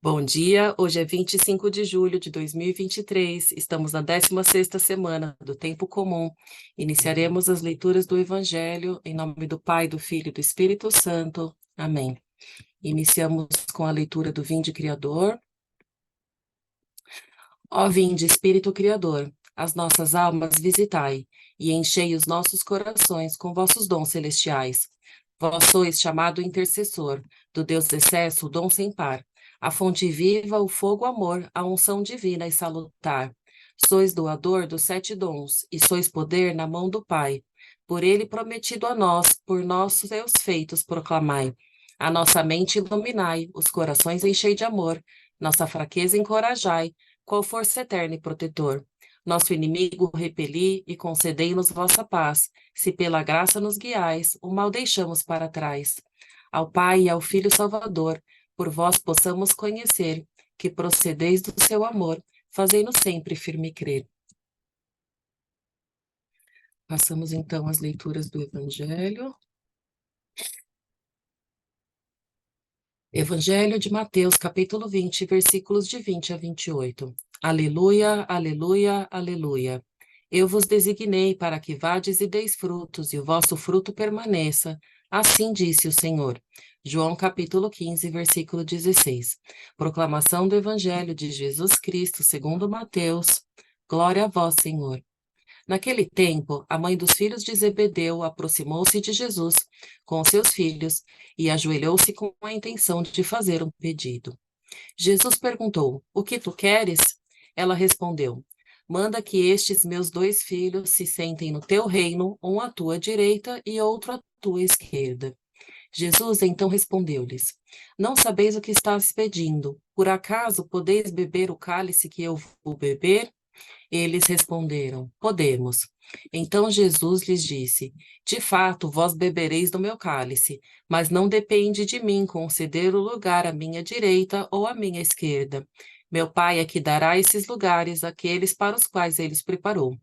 Bom dia, hoje é 25 de julho de 2023, estamos na 16ª semana do Tempo Comum. Iniciaremos as leituras do Evangelho em nome do Pai, do Filho e do Espírito Santo. Amém. Iniciamos com a leitura do Vinde Criador. Ó vinde, Espírito Criador, as nossas almas visitai, e enchei os nossos corações com vossos dons celestiais. Vós sois chamado intercessor, do Deus excesso, o dom sem par, a fonte viva, o fogo amor, a unção divina e salutar. Sois doador dos 7 dons, e sois poder na mão do Pai. Por ele prometido a nós, por nossos seus feitos proclamai. A nossa mente iluminai, os corações enchei de amor, nossa fraqueza encorajai, qual força eterna e protetor. Nosso inimigo repeli e concedei-nos vossa paz, se pela graça nos guiais, o mal deixamos para trás. Ao Pai e ao Filho Salvador, por vós possamos conhecer, que procedeis do seu amor, fazei-nos sempre firme crer. Passamos então às leituras do Evangelho. Evangelho de Mateus, capítulo 20, versículos de 20 a 28. Aleluia, aleluia, aleluia. Eu vos designei para que vades e deis frutos, e o vosso fruto permaneça. Assim disse o Senhor. João, capítulo 15, versículo 16. Proclamação do Evangelho de Jesus Cristo, segundo Mateus. Glória a vós, Senhor. Naquele tempo, a mãe dos filhos de Zebedeu aproximou-se de Jesus com seus filhos e ajoelhou-se com a intenção de fazer um pedido. Jesus perguntou: O que tu queres? Ela respondeu: Manda que estes meus 2 filhos se sentem no teu reino, um à tua direita e outro à tua esquerda. Jesus então respondeu-lhes: Não sabeis o que estás pedindo. Por acaso podeis beber o cálice que eu vou beber? Eles responderam: Podemos. Então Jesus lhes disse: De fato, vós bebereis do meu cálice, mas não depende de mim conceder o lugar à minha direita ou à minha esquerda. Meu Pai é que dará esses lugares àqueles para os quais ele os preparou.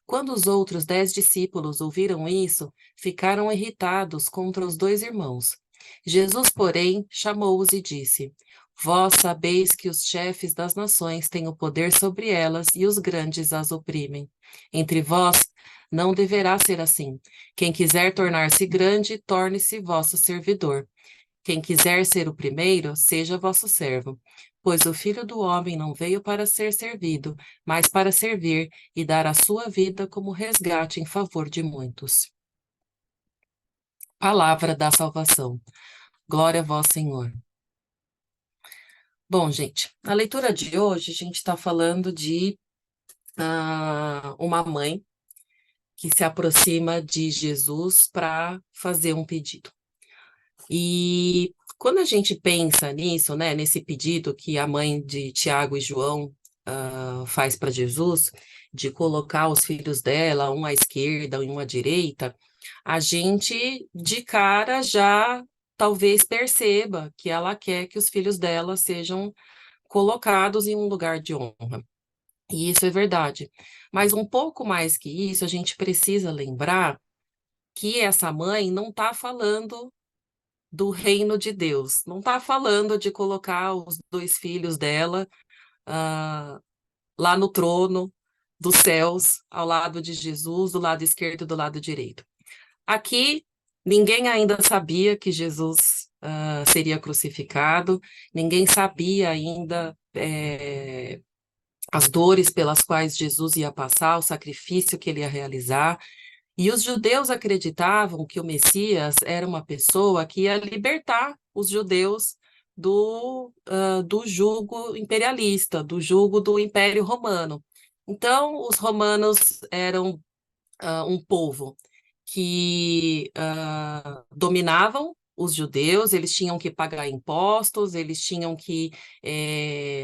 Quando os outros 10 discípulos ouviram isso, ficaram irritados contra os 2 irmãos. Jesus, porém, chamou-os e disse: Vós sabeis que os chefes das nações têm o poder sobre elas e os grandes as oprimem. Entre vós não deverá ser assim. Quem quiser tornar-se grande, torne-se vosso servidor. Quem quiser ser o primeiro, seja vosso servo. Pois o Filho do Homem não veio para ser servido, mas para servir e dar a sua vida como resgate em favor de muitos. Palavra da salvação. Glória a vós, Senhor. Bom, gente, na leitura de hoje, a gente está falando de uma mãe que se aproxima de Jesus para fazer um pedido. E quando a gente pensa nisso, né, nesse pedido que a mãe de Tiago e João faz para Jesus, de colocar os filhos dela, um à esquerda e um à direita, a gente de cara já talvez perceba que ela quer que os filhos dela sejam colocados em um lugar de honra. E isso é verdade. Mas um pouco mais que isso, a gente precisa lembrar que essa mãe não está falando do reino de Deus. Não está falando de colocar os 2 filhos dela lá no trono dos céus, ao lado de Jesus, do lado esquerdo e do lado direito. Aqui, ninguém ainda sabia que Jesus seria crucificado, ninguém sabia ainda as dores pelas quais Jesus ia passar, o sacrifício que ele ia realizar. E os judeus acreditavam que o Messias era uma pessoa que ia libertar os judeus do jugo imperialista, do jugo do Império Romano. Então, os romanos eram um povo que dominavam os judeus, eles tinham que pagar impostos, eles tinham que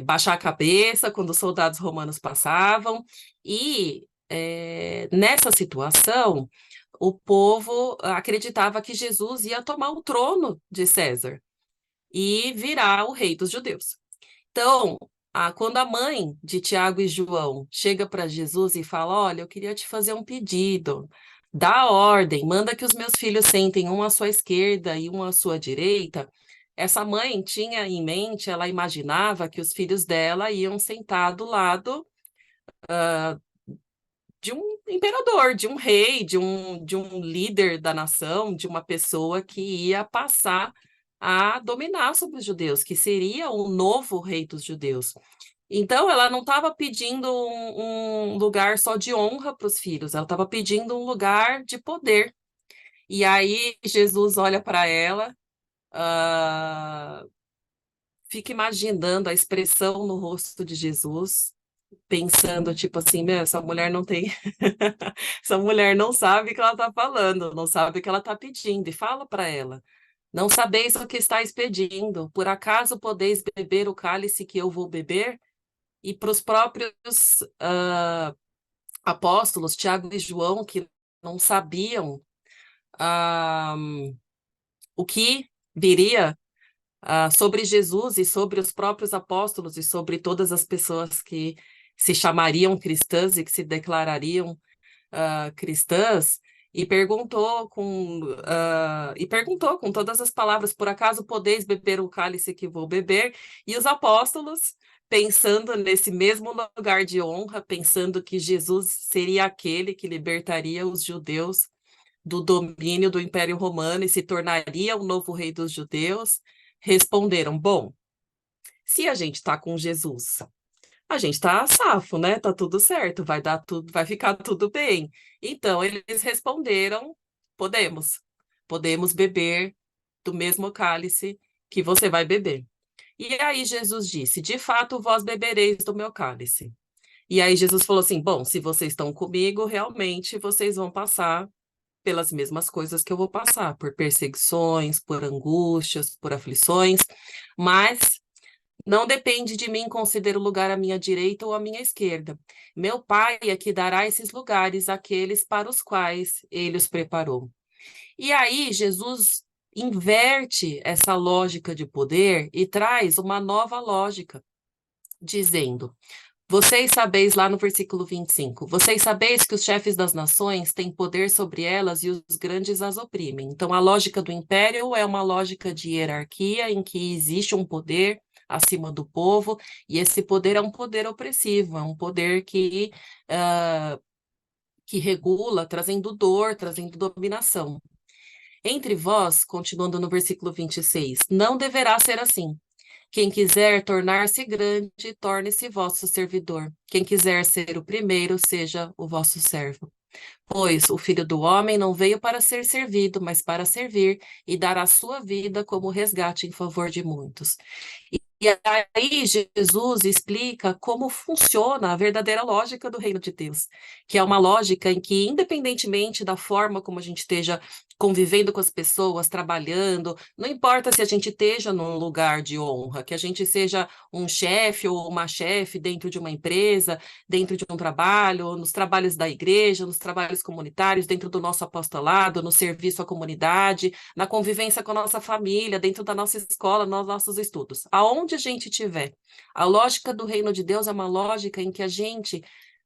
baixar a cabeça quando os soldados romanos passavam, e nessa situação, o povo acreditava que Jesus ia tomar o trono de César e virar o rei dos judeus. Então, quando a mãe de Tiago e João chega para Jesus e fala: Olha, eu queria te fazer um pedido, dá ordem, manda que os meus filhos sentem um à sua esquerda e um à sua direita, essa mãe tinha em mente, ela imaginava que os filhos dela iam sentar do lado de um imperador, de um rei, de um líder da nação, de uma pessoa que ia passar a dominar sobre os judeus, que seria o novo rei dos judeus. Então, ela não estava pedindo um lugar só de honra para os filhos, ela estava pedindo um lugar de poder. E aí, Jesus olha para ela, ah, fica imaginando a expressão no rosto de Jesus, pensando, tipo assim, meu, essa mulher não tem. Essa mulher não sabe o que ela está falando, não sabe o que ela está pedindo, e fala para ela. Não sabeis o que estáis pedindo, por acaso podeis beber o cálice que eu vou beber? E para os próprios apóstolos, Tiago e João, que não sabiam ah, o que viria sobre Jesus e sobre os próprios apóstolos e sobre todas as pessoas que se chamariam cristãs e que se declarariam cristãs, e perguntou com todas as palavras, por acaso podeis beber o cálice que vou beber? E os apóstolos, pensando nesse mesmo lugar de honra, pensando que Jesus seria aquele que libertaria os judeus do domínio do Império Romano e se tornaria o novo rei dos judeus, responderam: bom, se a gente está com Jesus, a gente tá safo, né? Tá tudo certo, vai dar tudo, vai ficar tudo bem. Então eles responderam: podemos, podemos beber do mesmo cálice que você vai beber. E aí Jesus disse: de fato, vós bebereis do meu cálice. E aí Jesus falou assim: bom, se vocês estão comigo, realmente vocês vão passar pelas mesmas coisas que eu vou passar, por perseguições, por angústias, por aflições, mas não depende de mim conceder o lugar à minha direita ou à minha esquerda. Meu Pai é que dará esses lugares àqueles para os quais ele os preparou. E aí, Jesus inverte essa lógica de poder e traz uma nova lógica, dizendo: vocês sabeis, lá no versículo 25, vocês sabeis que os chefes das nações têm poder sobre elas e os grandes as oprimem. Então, a lógica do império é uma lógica de hierarquia em que existe um poder acima do povo, e esse poder é um poder opressivo, é um poder que regula, trazendo dor, trazendo dominação. Entre vós, continuando no versículo 26, não deverá ser assim. Quem quiser tornar-se grande, torne-se vosso servidor. Quem quiser ser o primeiro, seja o vosso servo. Pois o Filho do Homem não veio para ser servido, mas para servir e dar a sua vida como resgate em favor de muitos. E aí Jesus explica como funciona a verdadeira lógica do reino de Deus, que é uma lógica em que, independentemente da forma como a gente esteja convivendo com as pessoas, trabalhando, não importa se a gente esteja num lugar de honra, que a gente seja um chefe ou uma chefe dentro de uma empresa, dentro de um trabalho, nos trabalhos da igreja, nos trabalhos comunitários, dentro do nosso apostolado, no serviço à comunidade, na convivência com a nossa família, dentro da nossa escola, nos nossos estudos. Aonde a gente estiver, a lógica do reino de Deus é uma lógica em que a gente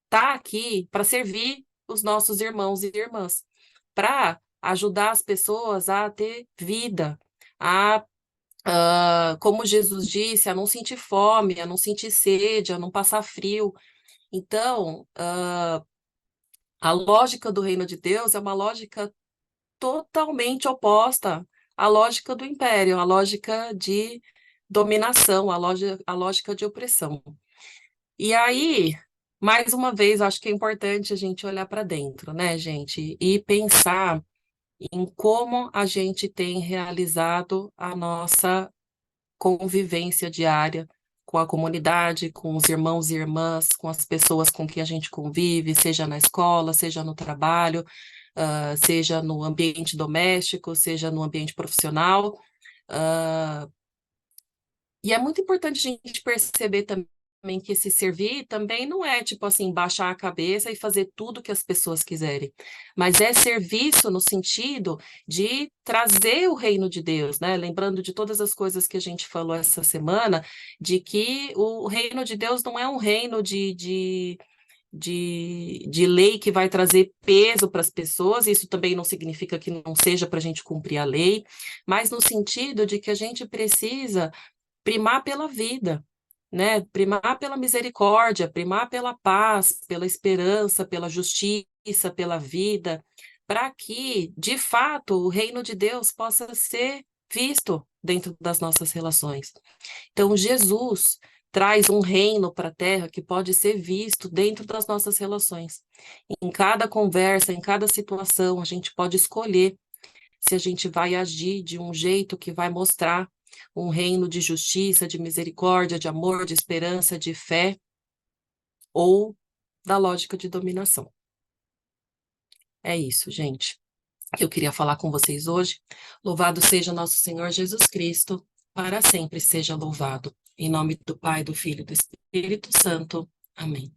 está aqui para servir os nossos irmãos e irmãs, para ajudar as pessoas a ter vida, como Jesus disse, a não sentir fome, a não sentir sede, a não passar frio. Então, a lógica do reino de Deus é uma lógica totalmente oposta à lógica do império, à lógica de dominação, à lógica de opressão. E aí, mais uma vez, acho que é importante a gente olhar para dentro, né, gente? E pensar em como a gente tem realizado a nossa convivência diária com a comunidade, com os irmãos e irmãs, com as pessoas com quem a gente convive, seja na escola, seja no trabalho, seja no ambiente doméstico, seja no ambiente profissional. ah, e é muito importante a gente perceber também que esse servir também não é tipo assim, baixar a cabeça e fazer tudo que as pessoas quiserem, mas é serviço no sentido de trazer o reino de Deus, né? Lembrando de todas as coisas que a gente falou essa semana, de que o reino de Deus não é um reino de lei que vai trazer peso para as pessoas. Isso também não significa que não seja para a gente cumprir a lei, mas no sentido de que a gente precisa primar pela vida, né? Primar pela misericórdia, primar pela paz, pela esperança, pela justiça, pela vida, para que, de fato, o reino de Deus possa ser visto dentro das nossas relações. Então, Jesus traz um reino para a terra que pode ser visto dentro das nossas relações. Em cada conversa, em cada situação, a gente pode escolher se a gente vai agir de um jeito que vai mostrar um reino de justiça, de misericórdia, de amor, de esperança, de fé, ou da lógica de dominação. É isso, gente, que eu queria falar com vocês hoje. Louvado seja nosso Senhor Jesus Cristo, para sempre seja louvado. Em nome do Pai, do Filho e do Espírito Santo. Amém.